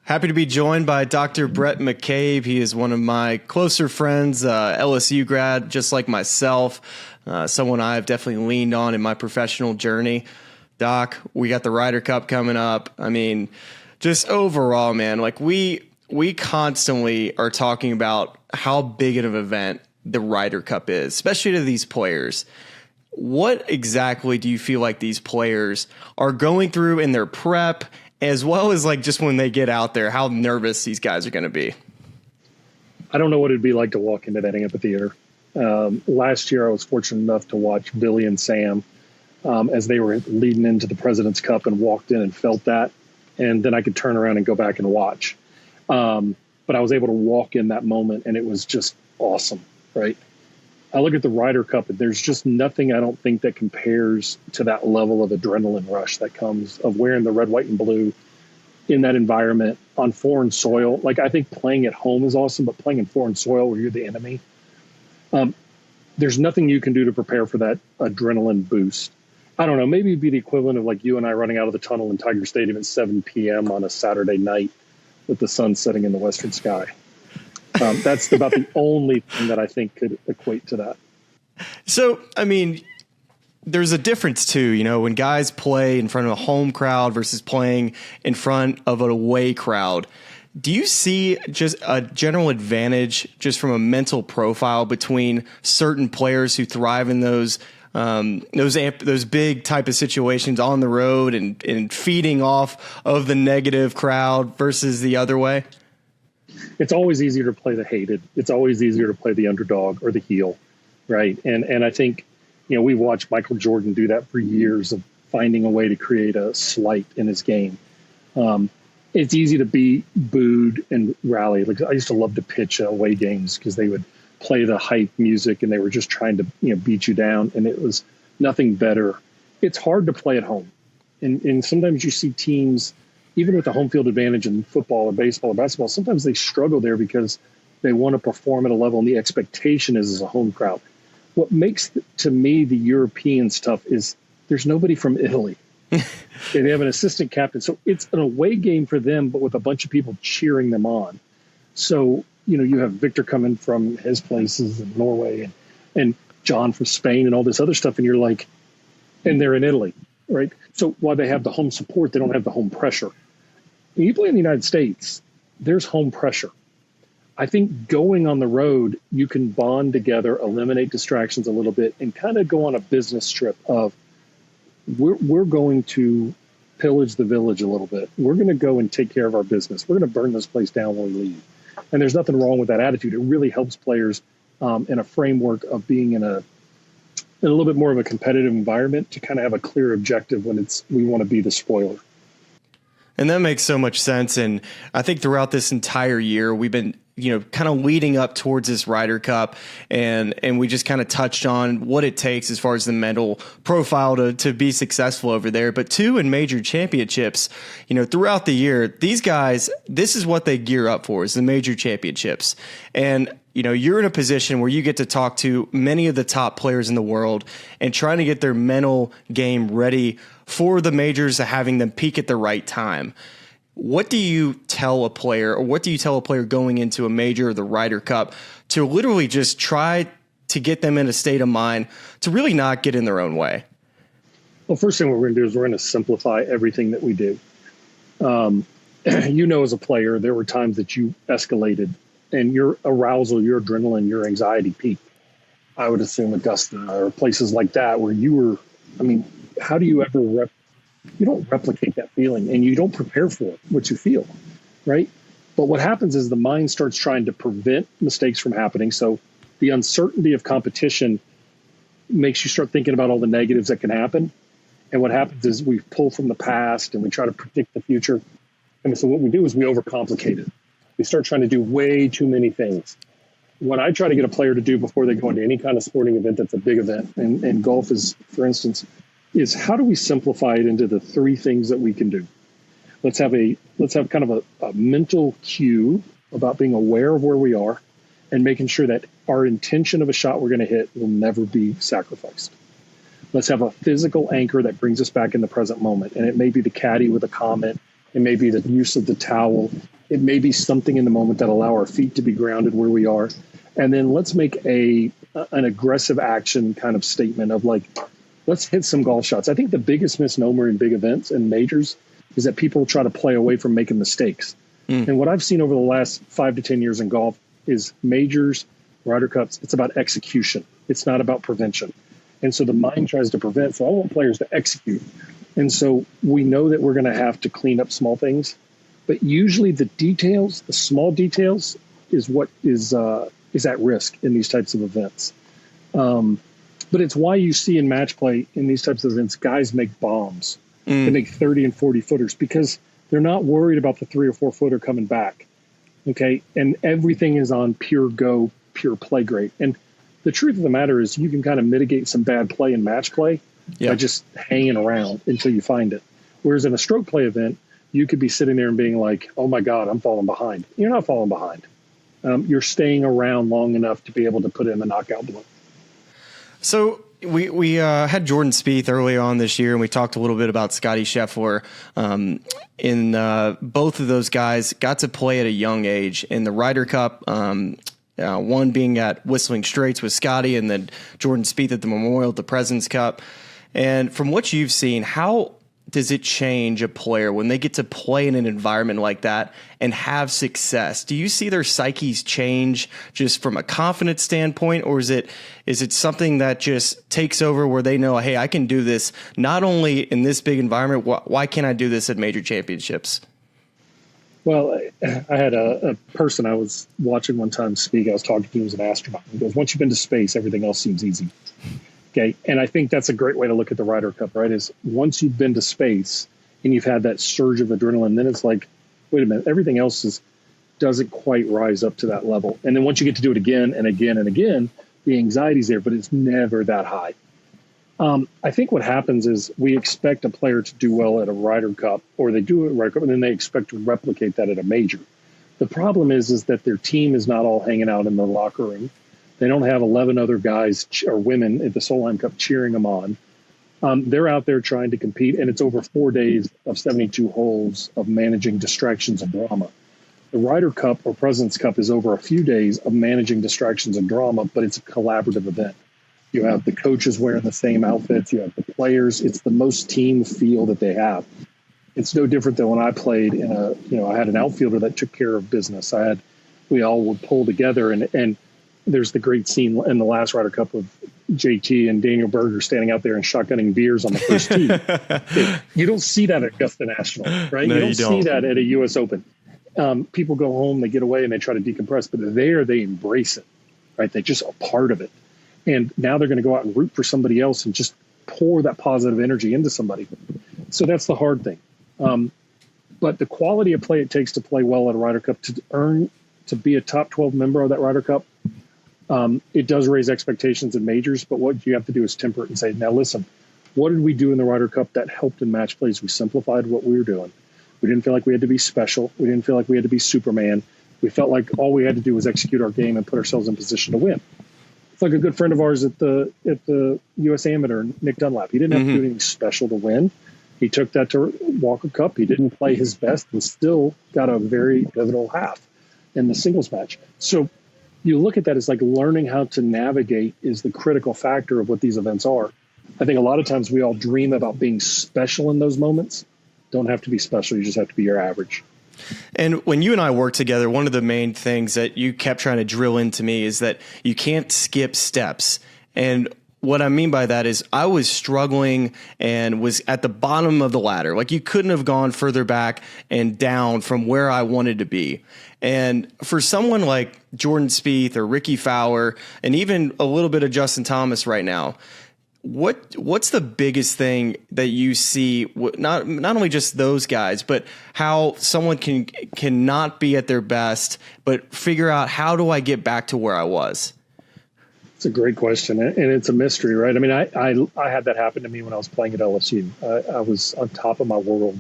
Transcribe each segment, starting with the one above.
Happy to be joined by Dr. Bhrett McCabe. He is one of my closer friends, LSU grad, just like myself, someone I've definitely leaned on in my professional journey. Doc, we got the Ryder Cup coming up. I mean, just overall, man, like we constantly are talking about how big of an event the Ryder Cup is, especially to these players. What exactly do you feel like these players are going through in their prep, as well as like just when they get out there, how nervous these guys are going to be? I don't know what it'd be like to walk into that amphitheater. Last year, I was fortunate enough to watch Billy and Sam as they were leading into the President's Cup and walked in and felt that. And then I could turn around and go back and watch. But I was able to walk in that moment, and it was just awesome, right? I look at the Ryder Cup, and there's just nothing I don't think that compares to that level of adrenaline rush that comes of wearing the red, white, and blue in that environment on foreign soil. Like, I think playing at home is awesome, but playing in foreign soil where you're the enemy, there's nothing you can do to prepare for that adrenaline boost. I don't know, maybe it'd be the equivalent of like you and I running out of the tunnel in Tiger Stadium at 7 p.m. on a Saturday night with the sun setting in the western sky. That's about the only thing that I think could equate to that. So, I mean, there's a difference too, you know, when guys play in front of a home crowd versus playing in front of an away crowd. Do you see just a general advantage just from a mental profile between certain players who thrive in those big type of situations on the road and feeding off of the negative crowd versus the other way? It's always easier to play the hated. It's always easier to play the underdog or the heel, right? And I think, you know, we've watched Michael Jordan do that for years of finding a way to create a slight in his game. It's easy to be booed and rally. Like, I used to love to pitch away games because they would play the hype music and they were just trying to, you know, beat you down, and it was nothing better. It's hard to play at home. And sometimes you see teams, even with the home field advantage in football or baseball or basketball, sometimes they struggle there because they want to perform at a level and the expectation is as a home crowd. What makes, to me, the European stuff is there's nobody from Italy. They have an assistant captain. So it's an away game for them, but with a bunch of people cheering them on. So, you know, you have Victor coming from his places in Norway and John from Spain and all this other stuff. And you're like, and they're in Italy, right? So while they have the home support, they don't have the home pressure. When you play in the United States, there's home pressure. I think going on the road, you can bond together, eliminate distractions a little bit, and kind of go on a business trip of we're going to pillage the village a little bit. We're going to go and take care of our business. We're going to burn this place down when we leave. And there's nothing wrong with that attitude. It really helps players in a framework of being in a little bit more of a competitive environment to kind of have a clear objective when we want to be the spoiler. And that makes so much sense. And I think throughout this entire year, we've been, you know, kind of leading up towards this Ryder Cup, and we just kind of touched on what it takes as far as the mental profile to be successful over there. But too, in major championships, you know, throughout the year, these guys, this is what they gear up for, is the major championships. And, you know, you're in a position where you get to talk to many of the top players in the world and trying to get their mental game ready for the majors, having them peak at the right time. What do you tell a player, or what do you tell a player going into a major or the Ryder Cup to literally just try to get them in a state of mind to really not get in their own way? Well, first thing we're going to do is we're going to simplify everything that we do. You know, as a player, there were times that you escalated and your arousal, your adrenaline, your anxiety peaked. I would assume Augusta or places like that where you were, I mean, how do you ever you don't replicate that feeling and you don't prepare for it, what you feel, right? But what happens is the mind starts trying to prevent mistakes from happening. So the uncertainty of competition makes you start thinking about all the negatives that can happen. And what happens is we pull from the past and we try to predict the future. And so what we do is we overcomplicate it. We start trying to do way too many things. What I try to get a player to do before they go into any kind of sporting event that's a big event, and golf is, for instance, is how do we simplify it into the three things that we can do? Let's have kind of a mental cue about being aware of where we are and making sure that our intention of a shot we're going to hit will never be sacrificed. Let's have a physical anchor that brings us back in the present moment. And it may be the caddy with a comment. It may be the use of the towel. It may be something in the moment that allow our feet to be grounded where we are. And then let's make an aggressive action kind of statement of like, let's hit some golf shots. I think the biggest misnomer in big events and majors is that people try to play away from making mistakes. And what I've seen over the last 5 to 10 years in golf is majors, Ryder Cups, it's about execution. It's not about prevention. And so the mind tries to prevent. So I want players to execute. And so we know that we're going to have to clean up small things. But usually the details, the small details, is what is at risk in these types of events. But it's why you see in match play in these types of events, guys make bombs. They make 30 and 40 footers because they're not worried about the 3 or 4 footer coming back. Okay. And everything is on pure go, pure play grade. And the truth of the matter is you can kind of mitigate some bad play in match play by just hanging around until you find it. Whereas in a stroke play event, you could be sitting there and being like, oh my God, I'm falling behind. You're not falling behind. You're staying around long enough to be able to put in the knockout blow. So we had Jordan Spieth early on this year, and we talked a little bit about Scottie Scheffler. Both of those guys got to play at a young age in the Ryder Cup. One being at Whistling Straits with Scottie, and then Jordan Spieth at the Memorial at the President's Cup. And from what you've seen, how does it change a player when they get to play in an environment like that and have success? Do you see their psyches change just from a confidence standpoint, or is it something that just takes over where they know, hey, I can do this not only in this big environment, why can't I do this at major championships? Well, I had a person I was watching one time speak. I was talking to him, he was an astronaut. He goes, once you've been to space, everything else seems easy. Okay. And I think that's a great way to look at the Ryder Cup, right? Is once you've been to space and you've had that surge of adrenaline, then it's like, wait a minute, everything else doesn't quite rise up to that level. And then once you get to do it again and again and again, the anxiety's there, but it's never that high. I think what happens is we expect a player to do well at a Ryder Cup, or they do it at a Ryder Cup, and then they expect to replicate that at a major. The problem is that their team is not all hanging out in the locker room. They don't have 11 other guys or women at the Solheim Cup cheering them on. They're out there trying to compete, and it's over 4 days of 72 holes of managing distractions and drama. The Ryder Cup or President's Cup is over a few days of managing distractions and drama, but it's a collaborative event. You have the coaches wearing the same outfits. You have the players. It's the most team feel that they have. It's no different than when I played I had an outfielder that took care of business. We all would pull together, and there's the great scene in the last Ryder Cup of JT and Daniel Berger standing out there and shotgunning beers on the first tee. You don't see that at Augusta National, right? No, you don't see that at a U.S. Open. People go home, they get away, and they try to decompress, but there they embrace it, right? They just are part of it. And now they're going to go out and root for somebody else and just pour that positive energy into somebody. So that's the hard thing. But the quality of play it takes to play well at a Ryder Cup, to be a top 12 member of that Ryder Cup, it does raise expectations in majors. But what you have to do is temper it and say, now listen, what did we do in the Ryder Cup that helped in match plays? We simplified what we were doing. We didn't feel like we had to be special. We didn't feel like we had to be Superman. We felt like all we had to do was execute our game and put ourselves in position to win. It's like a good friend of ours at the U.S. Amateur, Nick Dunlap. He didn't have to do anything special to win. He took that to Walker Cup. He didn't play his best and still got a very pivotal half in the singles match. So you look at that as like learning how to navigate is the critical factor of what these events are. I think a lot of times we all dream about being special in those moments. Don't have to be special. You just have to be your average. And when you and I worked together, one of the main things that you kept trying to drill into me is that you can't skip steps. And what I mean by that is I was struggling and was at the bottom of the ladder. Like you couldn't have gone further back and down from where I wanted to be. And for someone like Jordan Spieth or Ricky Fowler, and even a little bit of Justin Thomas right now, what's the biggest thing that you see, not only just those guys, but how someone can not be at their best, but figure out how do I get back to where I was? It's a great question, and it's a mystery, right? I mean, I had that happen to me when I was playing at LSU. I was on top of my world,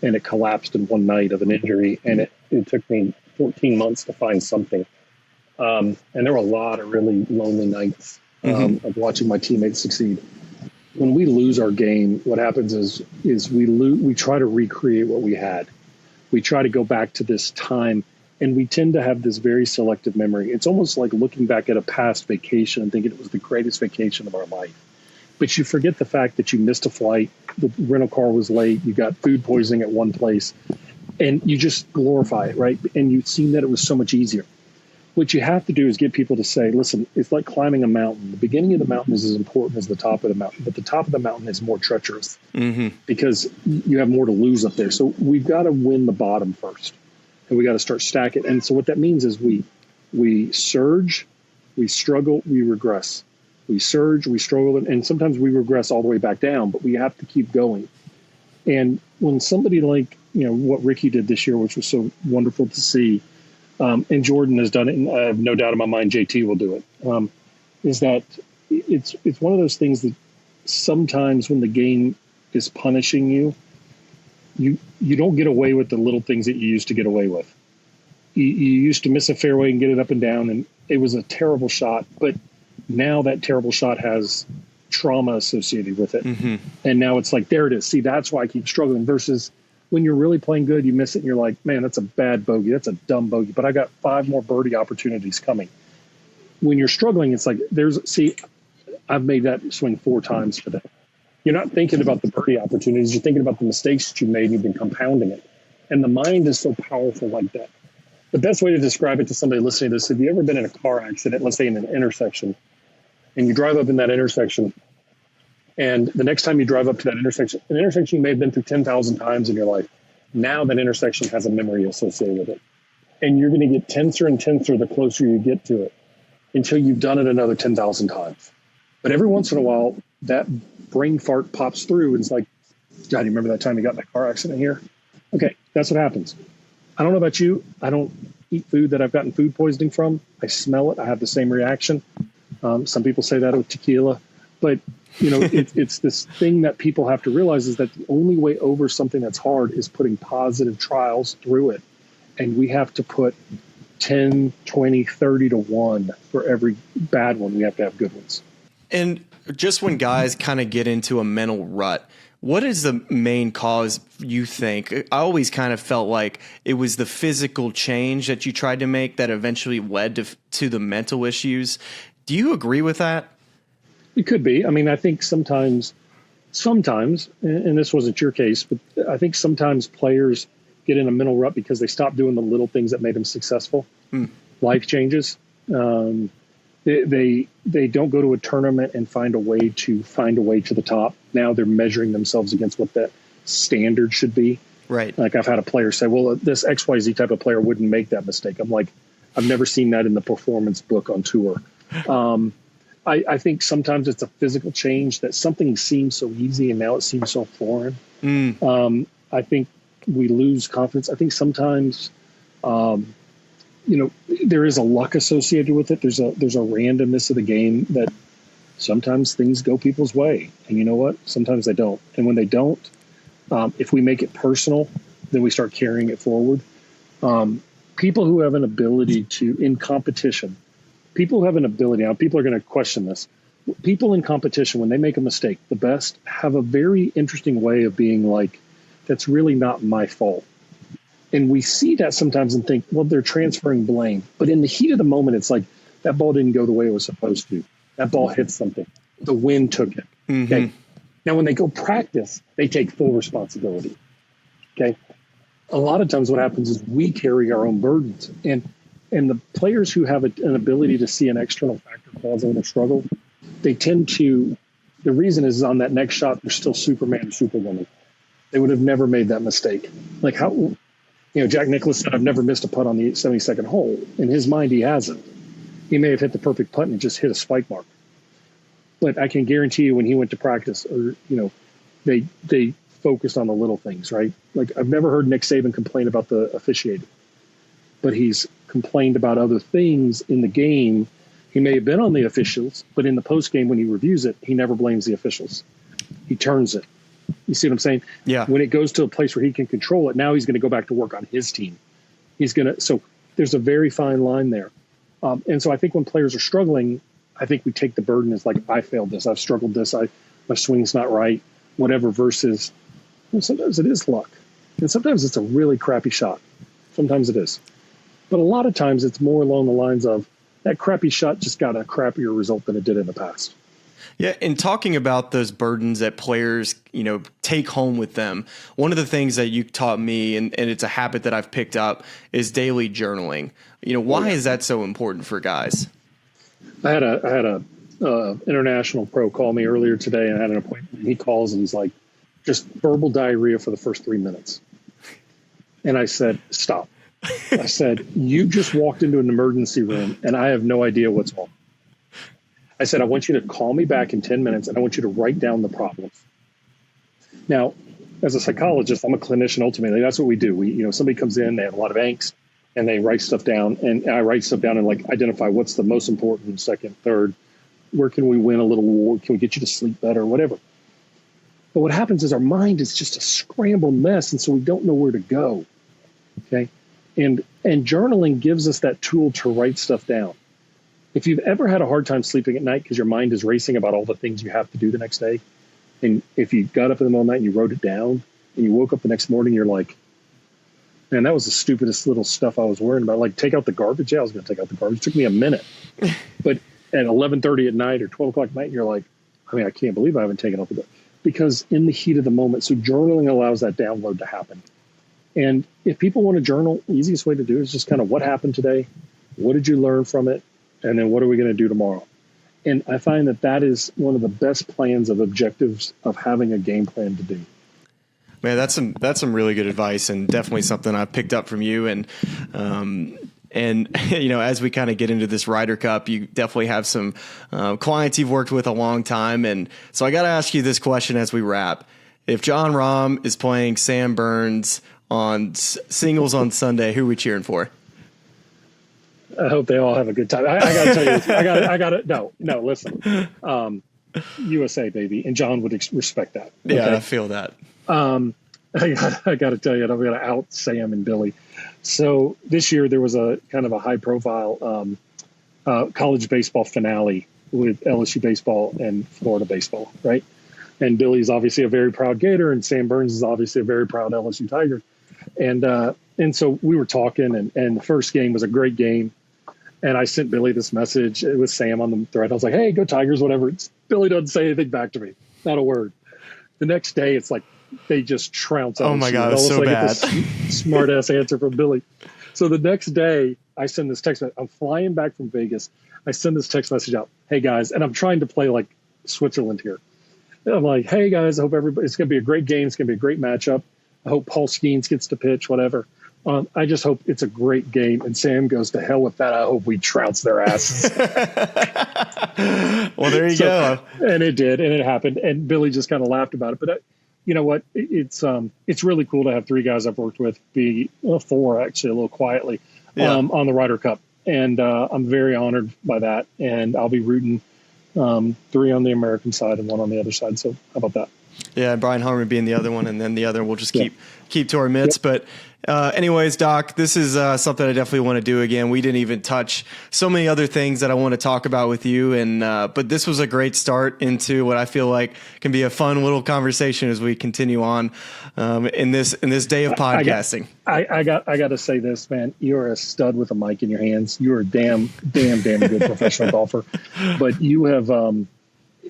and it collapsed in one night of an injury, and it took me 14 months to find something. And there were a lot of really lonely nights of watching my teammates succeed. When we lose our game, what happens is we try to recreate what we had. we try to go back to this time, and we tend to have this very selective memory. It's almost like looking back at a past vacation and thinking it was the greatest vacation of our life. But you forget the fact that you missed a flight, the rental car was late, you got food poisoning at one place, and you just glorify it, right? And you've seen that it was so much easier. What you have to do is get people to say, listen, it's like climbing a mountain. The beginning of the mountain is as important as the top of the mountain, but the top of the mountain is more treacherous because you have more to lose up there. So we've got to win the bottom first, and we got to start stacking. And so what that means is we surge, we struggle, we regress. We surge, we struggle, and sometimes we regress all the way back down, but we have to keep going. And when somebody like, what Ricky did this year, which was so wonderful to see, and Jordan has done it, and I have no doubt in my mind JT will do it, is that it's one of those things that sometimes when the game is punishing you, you don't get away with the little things that you used to get away with. You used to miss a fairway and get it up and down, and it was a terrible shot, but now that terrible shot has trauma associated with it. And now it's like, there it is. See, that's why I keep struggling, versus when you're really playing good, you miss it and you're like, man, that's a bad bogey. That's a dumb bogey, but I got 5 more birdie opportunities coming. When you're struggling, it's like, I've made that swing 4 times today. You're not thinking about the birdie opportunities. You're thinking about the mistakes that you made, and you've been compounding it. And the mind is so powerful like that. The best way to describe it to somebody listening to this, have you ever been in a car accident, let's say in an intersection, and you drive up in that intersection, and the next time you drive up to that intersection, an intersection you may have been through 10,000 times in your life, now that intersection has a memory associated with it. And you're going to get tenser and tenser the closer you get to it until you've done it another 10,000 times. But every once in a while, that brain fart pops through, and it's like, God, you remember that time you got in that car accident here? Okay, that's what happens. I don't know about you. I don't eat food that I've gotten food poisoning from. I smell it. I have the same reaction. Some people say that with tequila, but it's this thing that people have to realize, is that the only way over something that's hard is putting positive trials through it. And we have to put 10, 20, 30 to 1 for every bad one. We have to have good ones. And just when guys kind of get into a mental rut, what is the main cause, you think? I always kind of felt like it was the physical change that you tried to make that eventually led to the mental issues. Do you agree with that? It could be. I mean, I think sometimes, and this wasn't your case, but I think sometimes players get in a mental rut because they stop doing the little things that made them successful. Life changes. They don't go to a tournament and find a way to the top. Now they're measuring themselves against what that standard should be. Right. Like I've had a player say, well, this XYZ type of player wouldn't make that mistake. I'm like, I've never seen that in the performance book on tour. I think sometimes it's a physical change, that something seems so easy and now it seems so foreign. I think we lose confidence. I think sometimes, there is a luck associated with it. There's a randomness of the game that sometimes things go people's way, and you know what? Sometimes they don't. And when they don't, if we make it personal, then we start carrying it forward. People who have an ability in competition, people who have an ability, now people are going to question this. People in competition, when they make a mistake, the best have a very interesting way of being like, that's really not my fault. And we see that sometimes and think, well, they're transferring blame. But in the heat of the moment, it's like, that ball didn't go the way it was supposed to. That ball hit something. The wind took it. Okay. Now, when they go practice, they take full responsibility. Okay. A lot of times what happens is we carry our own burdens. And the players who have an ability to see an external factor causing a struggle, they tend to, the reason is on that next shot, they're still Superman or Superwoman. They would have never made that mistake. Like how, Jack Nicklaus said, I've never missed a putt on the 72nd hole. In his mind, he hasn't. He may have hit the perfect putt and just hit a spike mark. But I can guarantee you when he went to practice, or, they focused on the little things, right? Like I've never heard Nick Saban complain about the officiating, but he's complained about other things in the game. He may have been on the officials, but in the post game, when he reviews it, he never blames the officials. He turns it. You see what I'm saying? Yeah. When it goes to a place where he can control it, now he's going to go back to work on his team. So there's a very fine line there. And so I think when players are struggling, I think we take the burden as like, I failed this, I've struggled this, my swing's not right, whatever, versus sometimes it is luck. And sometimes it's a really crappy shot. Sometimes it is. But a lot of times it's more along the lines of that crappy shot just got a crappier result than it did in the past. Yeah, and talking about those burdens that players, take home with them, one of the things that you taught me, and it's a habit that I've picked up, is daily journaling. Why is that so important for guys? I had a international pro call me earlier today, and I had an appointment. He calls and he's like, just verbal diarrhea for the first 3 minutes. And I said, stop. I said, you just walked into an emergency room and I have no idea what's wrong. I said, I want you to call me back in 10 minutes and I want you to write down the problems. Now, as a psychologist, I'm a clinician ultimately. That's what we do. Somebody comes in, they have a lot of angst and they write stuff down, and I write stuff down and identify what's the most important, second, third, where can we win a little war? Can we get you to sleep better? Whatever. But what happens is our mind is just a scrambled mess. And so we don't know where to go. Okay. And journaling gives us that tool to write stuff down. If you've ever had a hard time sleeping at night because your mind is racing about all the things you have to do the next day, and if you got up in the middle of the night and you wrote it down and you woke up the next morning, you're like, man, that was the stupidest little stuff I was worrying about. Like, take out the garbage. Yeah, I was going to take out the garbage. It took me a minute. But at 11:30 at night or 12 o'clock at night, you're like, I can't believe I haven't taken out the garbage. Because in the heat of the moment, so journaling allows that download to happen. And if people want to journal, the easiest way to do it is just kind of what happened today, what did you learn from it, and then what are we going to do tomorrow? And I find that is one of the best plans of objectives of having a game plan to do. Man, that's some really good advice, and definitely something I've picked up from you. And as we kind of get into this Ryder Cup, you definitely have some clients you've worked with a long time. And so I got to ask you this question as we wrap. If Jon Rahm is playing Sam Burns on singles on Sunday, who are we cheering for? I hope they all have a good time. I got to tell you, I got to, no, listen, USA, baby. And Jon would respect that. Okay? Yeah, I feel that. I got to tell you, I'm going to out Sam and Billy. So this year there was a kind of a high profile college baseball finale with LSU baseball and Florida baseball, right? And Billy's obviously a very proud Gator, and Sam Burns is obviously a very proud LSU Tiger. And so we were talking, and the first game was a great game. And I sent Billy this message. It was Sam on the thread. I was like, hey, go Tigers, whatever. Billy doesn't say anything back to me. Not a word. The next day, it's like they just trounce out. Oh, my God, it's so bad. Smart-ass answer from Billy. So the next day, I send this text message. I'm flying back from Vegas. I send this text message out. Hey, guys. And I'm trying to play like Switzerland here. And I'm like, hey, guys, I hope it's going to be a great game. It's going to be a great matchup. I hope Paul Skeens gets to pitch, whatever. I just hope it's a great game. And Sam goes, to hell with that. I hope we trounce their asses. Well, there you go. And it did. And it happened. And Billy just kind of laughed about it. But you know what? It's really cool to have three guys I've worked with four, actually, a little quietly, on the Ryder Cup. And I'm very honored by that. And I'll be rooting three on the American side and one on the other side. So how about that? Yeah, Brian Harman being the other one, and then the other we'll just keep to our mitts. Yep. But anyways, Doc, this is something I definitely want to do again. We didn't even touch so many other things that I want to talk about with you, and but this was a great start into what I feel like can be a fun little conversation as we continue on in this day of podcasting. I got to say this, man. You're a stud with a mic in your hands. You're a damn good professional golfer. But you have.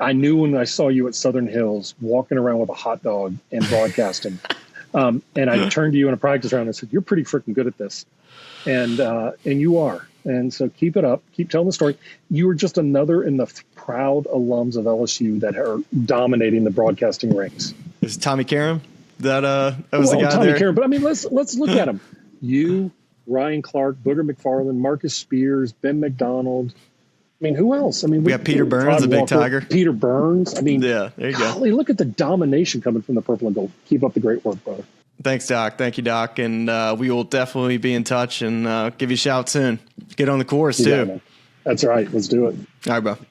I knew when I saw you at Southern Hills walking around with a hot dog and broadcasting, and I turned to you in a practice round and said, "You're pretty freaking good at this," and you are. And so keep it up. Keep telling the story. You are just another in the proud alums of LSU that are dominating the broadcasting ranks. Is Tommy Karam? That was the guy Tommy there. Karam, but I mean, let's look at him. You, Ryan Clark, Booger McFarland, Marcus Spears, Ben McDonald. I mean, who else? I mean, we got Peter Burns, a big Tiger. Peter Burns. I mean, yeah, there you go. Look at the domination coming from the purple and gold. Keep up the great work, brother. Thanks, Doc. Thank you, Doc. And we will definitely be in touch and give you a shout soon. Get on the course, too. Man. That's right. Let's do it. All right, bro.